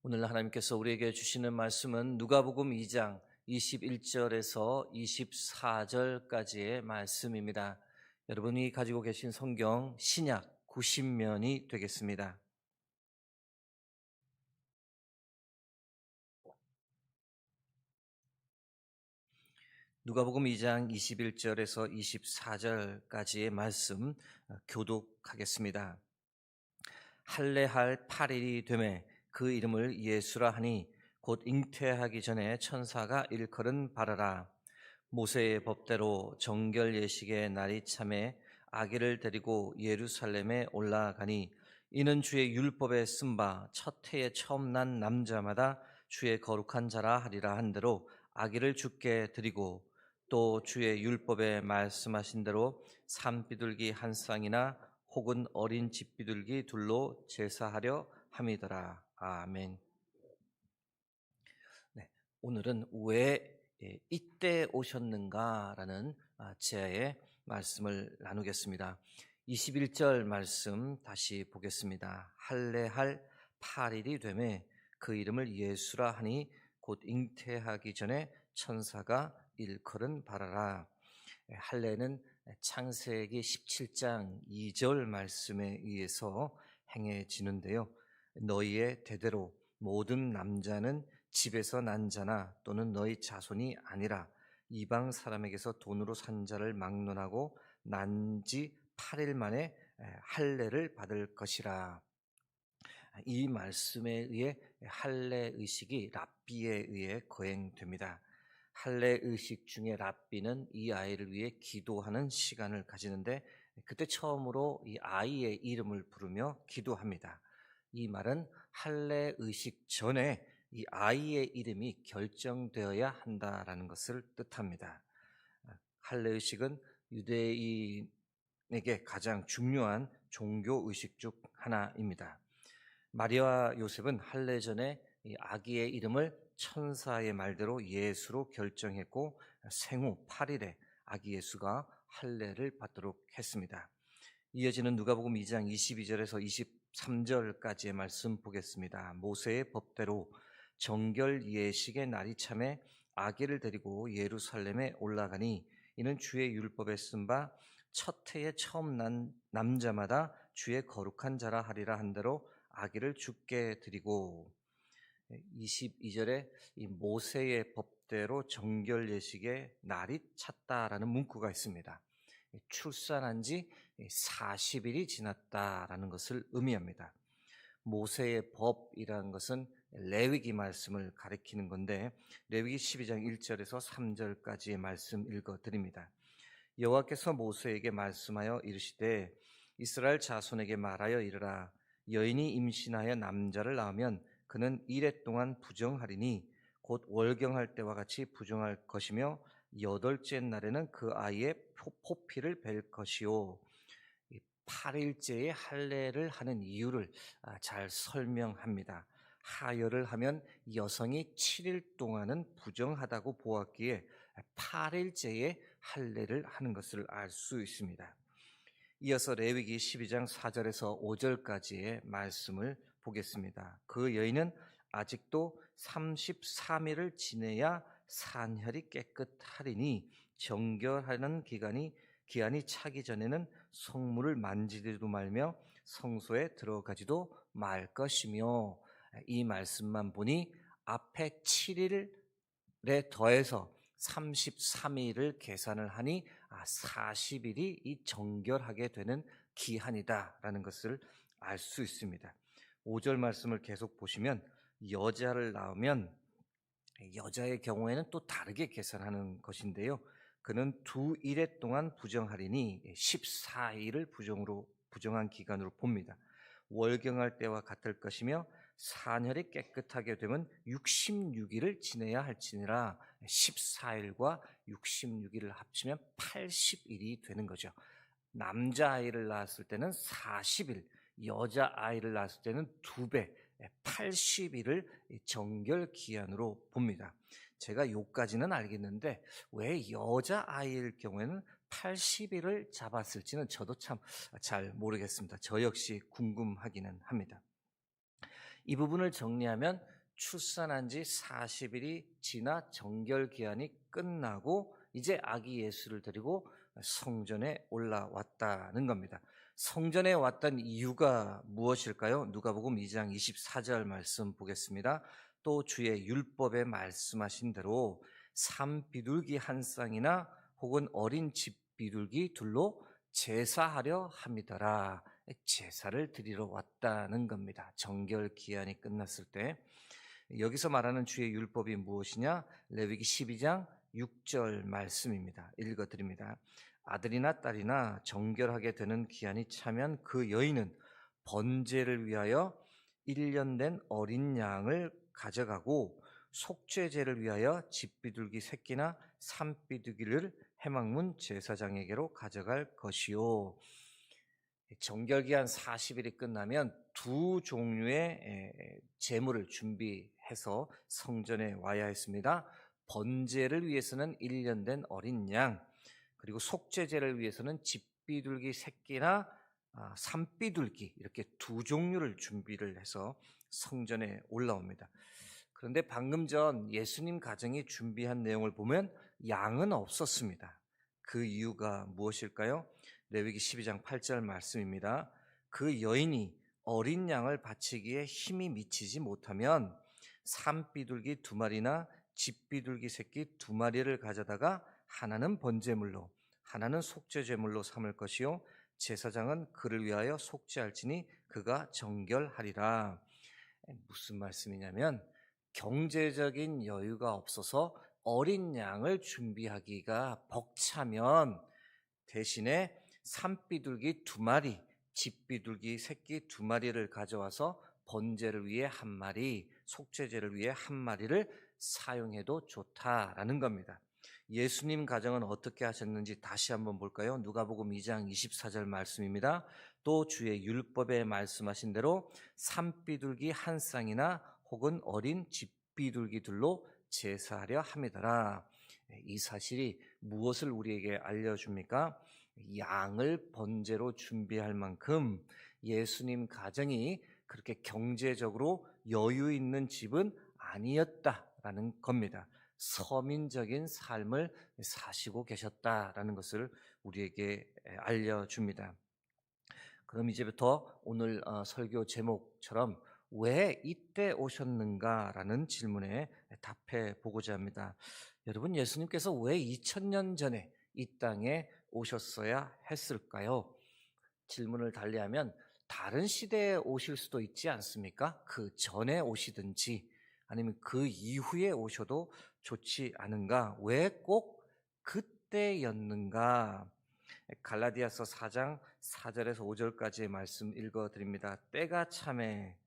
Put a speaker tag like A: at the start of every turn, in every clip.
A: 오늘 하나님께서 우리에게 주시는 말씀은 누가복음 2장 21절에서 24절까지의 말씀입니다. 여러분이 가지고 계신 성경 신약 90면이 되겠습니다. 누가복음 2장 21절에서 24절까지의 말씀 교독하겠습니다. 할례할 8일이 되매 그 이름을 예수라 하니 곧 잉태하기 전에 천사가 일컬은 바라라. 모세의 법대로 정결 예식의 날이 참에 아기를 데리고 예루살렘에 올라가니 이는 주의 율법에 쓴 바 첫 해에 처음 난 남자마다 주의 거룩한 자라 하리라 한 대로 아기를 주께 드리고 또 주의 율법에 말씀하신 대로 산비둘기 한 쌍이나 혹은 어린 집비둘기 둘로 제사하려 함이더라. 아멘. 네, 오늘은 왜 이때 오셨는가라는 제의 말씀을 나누겠습니다. 21절 말씀 다시 보겠습니다. 할례할 8일이 되매 그 이름을 예수라 하니 곧 잉태하기 전에 천사가 일컬은 바라라. 할례는 창세기 17장 2절 말씀에 의해서 행해지는데요. 너희의 대대로 모든 남자는 집에서 난 자나 또는 너희 자손이 아니라 이방 사람에게서 돈으로 산 자를 막론하고 난 지 8일 만에 할례를 받을 것이라. 이 말씀에 의해 할례 의식이 랍비에 의해 거행됩니다. 할례 의식 중에 랍비는 이 아이를 위해 기도하는 시간을 가지는데 그때 처음으로 이 아이의 이름을 부르며 기도합니다. 이 말은 할례 의식 전에 이 아이의 이름이 결정되어야 한다라는 것을 뜻합니다. 할례 의식은 유대인에게 가장 중요한 종교 의식 중 하나입니다. 마리아와 요셉은 할례 전에 이 아기의 이름을 천사의 말대로 예수로 결정했고 생후 8일에 아기 예수가 할례를 받도록 했습니다. 이어지는 누가복음 2장 22절에서 23절까지의 말씀 보겠습니다. 모세의 법대로 정결 예식의 날이 참에 아기를 데리고 예루살렘에 올라가니 이는 주의 율법에 쓴 바 첫 해에 처음 난 남자마다 주의 거룩한 자라 하리라 한 대로 아기를 주께 드리고 22절에 이 모세의 법대로 정결 예식의 날이 찼다라는 문구가 있습니다. 출산한 지 40일이 지났다라는 것을 의미합니다. 모세의 법이라는 것은 레위기 말씀을 가리키는 건데 레위기 12장 1절에서 3절까지의 말씀 읽어드립니다. 여호와께서 모세에게 말씀하여 이르시되 이스라엘 자손에게 말하여 이르라. 여인이 임신하여 남자를 낳으면 그는 이레 동안 부정하리니 곧 월경할 때와 같이 부정할 것이며 여덟째 날에는 그 아이의 포피를 벨 것이요. 8일째에 할례를 하는 이유를 잘 설명합니다. 하혈을 하면 여성이 7일 동안은 부정하다고 보았기에 8일째에 할례를 하는 것을 알 수 있습니다. 이어서 레위기 12장 4절에서 5절까지의 말씀을 보겠습니다. 그 여인은 아직도 33일을 지내야 산혈이 깨끗하리니 정결하는 기한이 차기 전에는 성물을 만지지도 말며 성소에 들어가지도 말 것이며, 이 말씀만 보니 앞에 7일에 더해서 33일을 계산을 하니 40일이 이 정결하게 되는 기한이다라는 것을 알 수 있습니다. 5절 말씀을 계속 보시면 여자를 낳으면 여자의 경우에는 또 다르게 계산하는 것인데요. 그는 2일에 동안 부정하리니 14일을 부정한 기간으로 봅니다. 월경할 때와 같을 것이며 산혈이 깨끗하게 되면 66일을 지내야 할지니라. 14일과 66일을 합치면 80일이 되는 거죠. 남자아이를 낳았을 때는 40일, 여자아이를 낳았을 때는 2배, 80일을 정결 기한으로 봅니다. 제가 요까지는 알겠는데 왜 여자아이일 경우에는 80일을 잡았을지는 저도 참 잘 모르겠습니다. 저 역시 궁금하기는 합니다. 이 부분을 정리하면 출산한 지 40일이 지나 정결 기한이 끝나고 이제 아기 예수를 데리고 성전에 올라왔다는 겁니다. 성전에 왔던 이유가 무엇일까요? 누가복음 2장 24절 말씀 보겠습니다. 또 주의 율법에 말씀하신 대로 산비둘기 한 쌍이나 혹은 어린 집비둘기 둘로 제사하려 함이더라. 제사를 드리러 왔다는 겁니다. 정결 기한이 끝났을 때. 여기서 말하는 주의 율법이 무엇이냐? 레위기 12장 6절 말씀입니다. 읽어드립니다. 아들이나 딸이나 정결하게 되는 기한이 차면 그 여인은 번제를 위하여 1년 된 어린 양을 가져가고 속죄제를 위하여 집비둘기 새끼나 산비둘기를 해망문 제사장에게로 가져갈 것이요. 정결기한 40일이 끝나면 두 종류의 제물을 준비해서 성전에 와야 했습니다. 번제를 위해서는 1년 된 어린 양, 그리고 속죄제를 위해서는 집비둘기 새끼나 산비둘기, 이렇게 두 종류를 준비를 해서 성전에 올라옵니다. 그런데 방금 전 예수님 가정이 준비한 내용을 보면 양은 없었습니다. 그 이유가 무엇일까요? 레위기 12장 8절 말씀입니다. 그 여인이 어린 양을 바치기에 힘이 미치지 못하면 산비둘기 2마리나 집비둘기 새끼 2마리를 가져다가 하나는 번제물로 하나는 속죄제물로 삼을 것이요 제사장은 그를 위하여 속죄할지니 그가 정결하리라. 무슨 말씀이냐면 경제적인 여유가 없어서 어린 양을 준비하기가 벅차면 대신에 산비둘기 2마리, 집비둘기 새끼 2마리를 가져와서 번제를 위해 1마리, 속죄제를 위해 1마리를 사용해도 좋다라는 겁니다. 예수님 가정은 어떻게 하셨는지 다시 한번 볼까요? 누가복음 2장 24절 말씀입니다. 또 주의 율법에 말씀하신 대로 산비둘기 한 쌍이나 혹은 어린 집비둘기들로 제사하려 함이더라. 이 사실이 무엇을 우리에게 알려줍니까? 양을 번제로 준비할 만큼 예수님 가정이 그렇게 경제적으로 여유 있는 집은 아니었다라는 겁니다. 서민적인 삶을 사시고 계셨다라는 것을 우리에게 알려줍니다. 그럼 이제부터 오늘 설교 제목처럼 왜 이때 오셨는가라는 질문에 답해 보고자 합니다. 여러분, 예수님께서 왜 2000년 전에 이 땅에 오셨어야 했을까요? 질문을 달리하면 다른 시대에 오실 수도 있지 않습니까? 그 전에 오시든지 아니면 그 이후에 오셔도 좋지 않은가? 왜 꼭 그때였는가? 갈라디아서 4장 4절에서 5절까지의 말씀 읽어드립니다. 때가 참에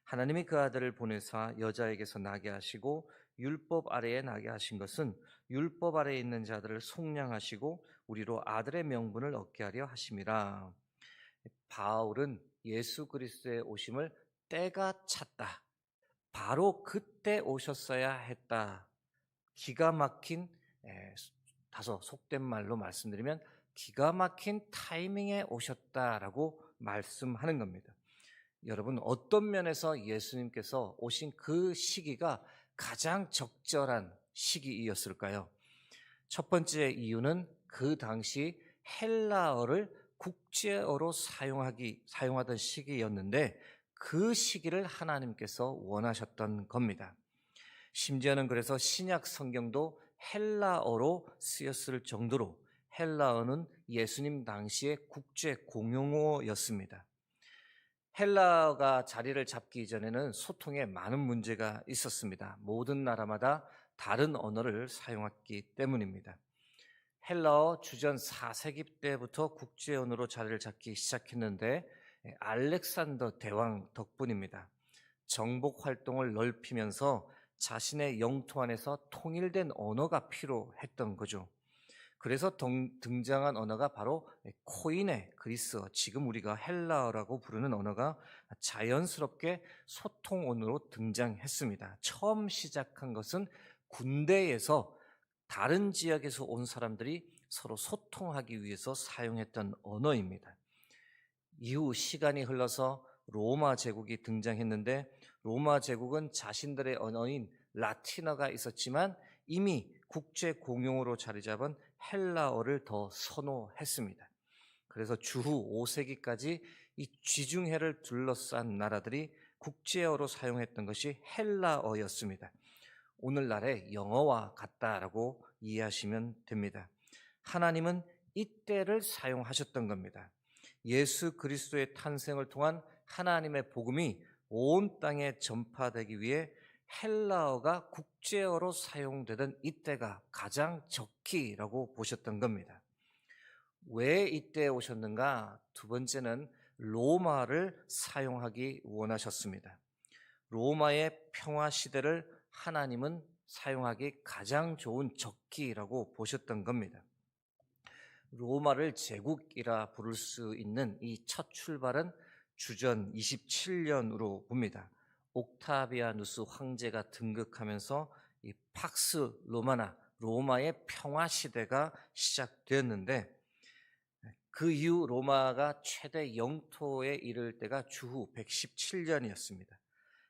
A: 하나님이 그 아들을 보내사 여자에게서 나게 하시고 율법 아래에 나게 하신 것은 율법 아래에 있는 자들을 속량하시고 우리로 아들의 명분을 얻게 하려 하심이라. 바울은 예수 그리스도의 오심을 때가 찼다, 바로 그때 오셨어야 했다, 기가 막힌, 다소 속된 말로 말씀드리면 기가 막힌 타이밍에 오셨다라고 말씀하는 겁니다. 여러분, 어떤 면에서 예수님께서 오신 그 시기가 가장 적절한 시기이었을까요? 첫 번째 이유는 그 당시 헬라어를 국제어로 사용하던 시기였는데 그 시기를 하나님께서 원하셨던 겁니다. 심지어는 그래서 신약 성경도 헬라어로 쓰였을 정도로 헬라어는 예수님 당시의 국제 공용어였습니다. 헬라어가 자리를 잡기 전에는 소통에 많은 문제가 있었습니다. 모든 나라마다 다른 언어를 사용했기 때문입니다. 헬라어 주전 4세기 때부터 국제 언어로 자리를 잡기 시작했는데 알렉산더 대왕 덕분입니다. 정복 활동을 넓히면서 자신의 영토 안에서 통일된 언어가 필요했던 거죠. 그래서 등장한 언어가 바로 코인의 그리스어, 지금 우리가 헬라어라고 부르는 언어가 자연스럽게 소통 언어로 등장했습니다. 처음 시작한 것은 군대에서 다른 지역에서 온 사람들이 서로 소통하기 위해서 사용했던 언어입니다. 이후 시간이 흘러서 로마 제국이 등장했는데 로마 제국은 자신들의 언어인 라틴어가 있었지만 이미 국제 공용어로 자리 잡은 헬라어를 더 선호했습니다. 그래서 주후 5세기까지 이 지중해를 둘러싼 나라들이 국제어로 사용했던 것이 헬라어였습니다. 오늘날의 영어와 같다라고 이해하시면 됩니다. 하나님은 이때를 사용하셨던 겁니다. 예수 그리스도의 탄생을 통한 하나님의 복음이 온 땅에 전파되기 위해 헬라어가 국제어로 사용되던 이때가 가장 적기라고 보셨던 겁니다. 왜 이때 오셨는가? 두 번째는 로마를 사용하기 원하셨습니다. 로마의 평화 시대를 하나님은 사용하기 가장 좋은 적기라고 보셨던 겁니다. 로마를 제국이라 부를 수 있는 이 첫 출발은 주전 27년으로 봅니다. 옥타비아누스 황제가 등극하면서 이 팍스 로마나 로마의 평화 시대가 시작되었는데, 그 이후 로마가 최대 영토에 이를 때가 주후 117년이었습니다.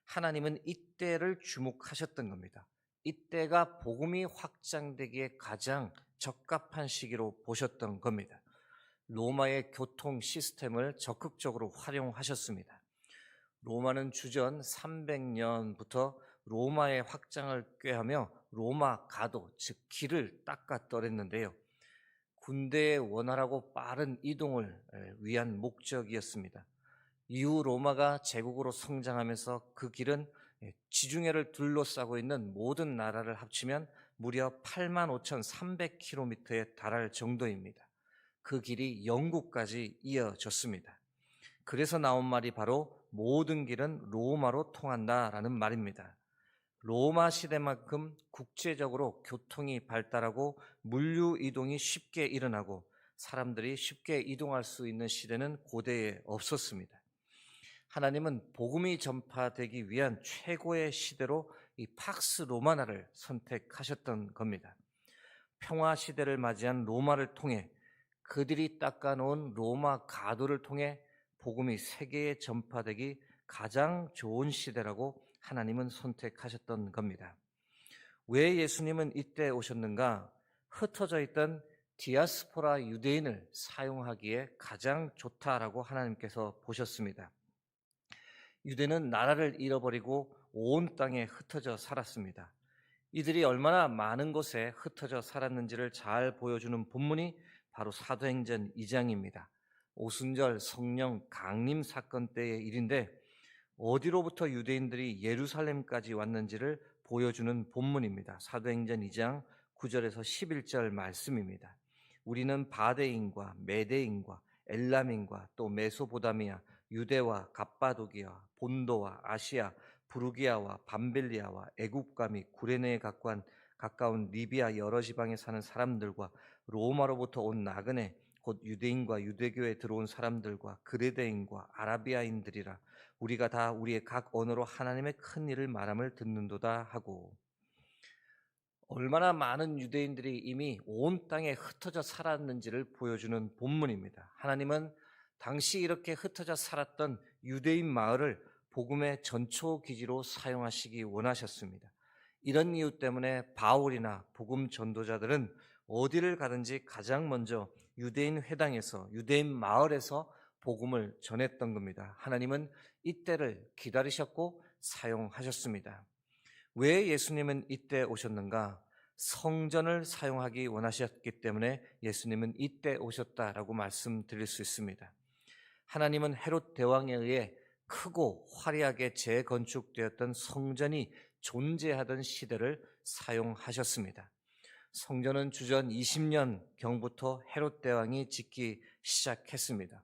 A: 하나님은 이때를 주목하셨던 겁니다. 이때가 복음이 확장되기에 가장 적합한 시기로 보셨던 겁니다. 로마의 교통 시스템을 적극적으로 활용하셨습니다. 로마는 주전 300년부터 로마의 확장을 꾀하며 로마 가도, 즉 길을 닦아 떠냈는데요. 군대의 원활하고 빠른 이동을 위한 목적이었습니다. 이후 로마가 제국으로 성장하면서 그 길은 지중해를 둘러싸고 있는 모든 나라를 합치면 무려 85,300km에 달할 정도입니다. 그 길이 영국까지 이어졌습니다. 그래서 나온 말이 바로 모든 길은 로마로 통한다라는 말입니다. 로마 시대만큼 국제적으로 교통이 발달하고 물류 이동이 쉽게 일어나고 사람들이 쉽게 이동할 수 있는 시대는 고대에 없었습니다. 하나님은 복음이 전파되기 위한 최고의 시대로 이 팍스 로마나를 선택하셨던 겁니다. 평화 시대를 맞이한 로마를 통해, 그들이 닦아놓은 로마 가도를 통해 복음이 세계에 전파되기 가장 좋은 시대라고 하나님은 선택하셨던 겁니다. 왜 예수님은 이때 오셨는가? 흩어져 있던 디아스포라 유대인을 사용하기에 가장 좋다라고 하나님께서 보셨습니다. 유대는 나라를 잃어버리고 온 땅에 흩어져 살았습니다. 이들이 얼마나 많은 곳에 흩어져 살았는지를 잘 보여주는 본문이 바로 사도행전 2장입니다. 오순절 성령 강림 사건 때의 일인데, 어디로부터 유대인들이 예루살렘까지 왔는지를 보여주는 본문입니다. 사도행전 2장 9절에서 11절 말씀입니다. 우리는 바데인과 메데인과 엘람인과 또 메소보다미아, 유대와 갑바도기아, 본도와 아시아, 부르기아와 밤벨리아와 애굽과 및 구레네에 가까운 리비아 여러 지방에 사는 사람들과 로마로부터 온 나그네 곧 유대인과 유대교에 들어온 사람들과 그레데인과 아라비아인들이라. 우리가 다 우리의 각 언어로 하나님의 큰 일을 말함을 듣는도다 하고, 얼마나 많은 유대인들이 이미 온 땅에 흩어져 살았는지를 보여주는 본문입니다. 하나님은 당시 이렇게 흩어져 살았던 유대인 마을을 복음의 전초 기지로 사용하시기 원하셨습니다. 이런 이유 때문에 바울이나 복음 전도자들은 어디를 가든지 가장 먼저 유대인 회당에서, 유대인 마을에서 복음을 전했던 겁니다. 하나님은 이때를 기다리셨고 사용하셨습니다. 왜 예수님은 이때 오셨는가? 성전을 사용하기 원하셨기 때문에 예수님은 이때 오셨다라고 말씀드릴 수 있습니다. 하나님은 헤롯 대왕에 의해 크고 화려하게 재건축되었던 성전이 존재하던 시대를 사용하셨습니다. 성전은 주전 20년경부터 헤롯 대왕이 짓기 시작했습니다.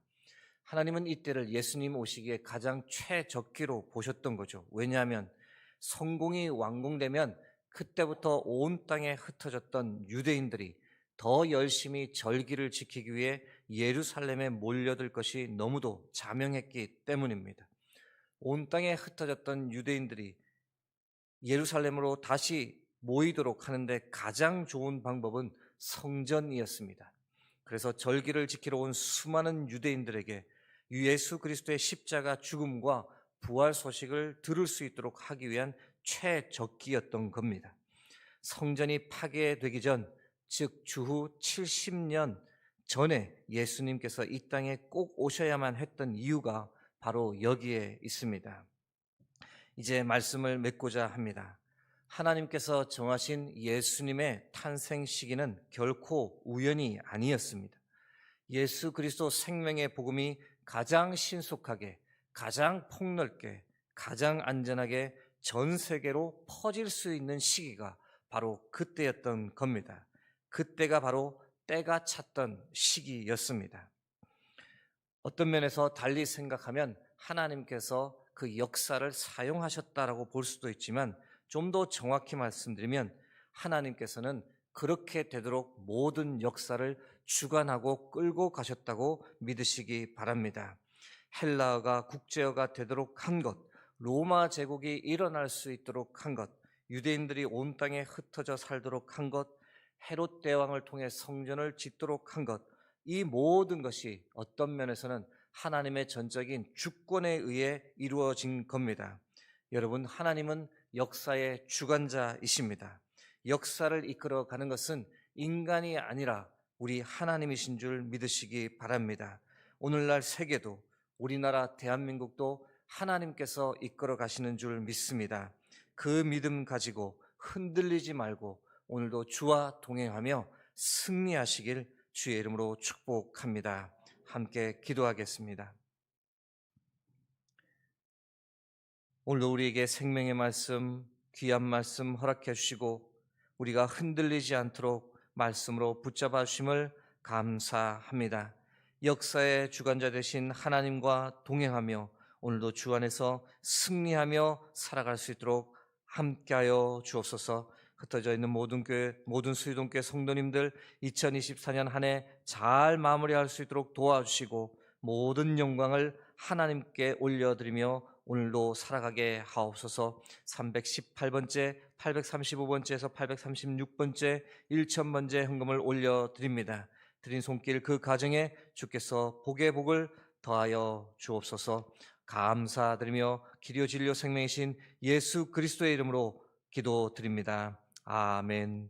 A: 하나님은 이때를 예수님 오시기에 가장 최적기로 보셨던 거죠. 왜냐하면 성공이 완공되면 그때부터 온 땅에 흩어졌던 유대인들이 더 열심히 절기를 지키기 위해 예루살렘에 몰려들 것이 너무도 자명했기 때문입니다. 온 땅에 흩어졌던 유대인들이 예루살렘으로 다시 모이도록 하는데 가장 좋은 방법은 성전이었습니다. 그래서 절기를 지키러 온 수많은 유대인들에게 예수 그리스도의 십자가 죽음과 부활 소식을 들을 수 있도록 하기 위한 최적기였던 겁니다. 성전이 파괴되기 전, 즉 주후 70년 전에 예수님께서 이 땅에 꼭 오셔야만 했던 이유가 바로 여기에 있습니다. 이제 말씀을 맺고자 합니다. 하나님께서 정하신 예수님의 탄생 시기는 결코 우연이 아니었습니다. 예수 그리스도 생명의 복음이 가장 신속하게, 가장 폭넓게, 가장 안전하게 전 세계로 퍼질 수 있는 시기가 바로 그때였던 겁니다. 그때가 바로 때가 찼던 시기였습니다. 어떤 면에서 달리 생각하면 하나님께서 그 역사를 사용하셨다라고 볼 수도 있지만, 좀 더 정확히 말씀드리면 하나님께서는 그렇게 되도록 모든 역사를 주관하고 끌고 가셨다고 믿으시기 바랍니다. 헬라어가 국제어가 되도록 한 것, 로마 제국이 일어날 수 있도록 한 것, 유대인들이 온 땅에 흩어져 살도록 한 것, 헤롯 대왕을 통해 성전을 짓도록 한 것, 이 모든 것이 어떤 면에서는 하나님의 전적인 주권에 의해 이루어진 겁니다. 여러분, 하나님은 역사의 주관자이십니다. 역사를 이끌어가는 것은 인간이 아니라 우리 하나님이신 줄 믿으시기 바랍니다. 오늘날 세계도, 우리나라 대한민국도 하나님께서 이끌어 가시는 줄 믿습니다. 그 믿음 가지고 흔들리지 말고 오늘도 주와 동행하며 승리하시길 주의 이름으로 축복합니다. 함께 기도하겠습니다. 오늘도 우리에게 생명의 말씀, 귀한 말씀 허락해 주시고 우리가 흔들리지 않도록 말씀으로 붙잡아 주심을 감사합니다. 역사의 주관자 되신 하나님과 동행하며 오늘도 주 안에서 승리하며 살아갈 수 있도록 함께하여 주옵소서. 흩어져 있는 모든 교회, 모든 수유동교회 성도님들 2024년 한 해 잘 마무리할 수 있도록 도와주시고 모든 영광을 하나님께 올려드리며 오늘도 살아가게 하옵소서. 318번째, 835번째에서 836번째, 1000번째 헌금을 올려드립니다. 드린 손길 그 가정에 주께서 복의 복을 더하여 주옵소서. 감사드리며 기료 진료 생명이신 예수 그리스도의 이름으로 기도드립니다. 아멘.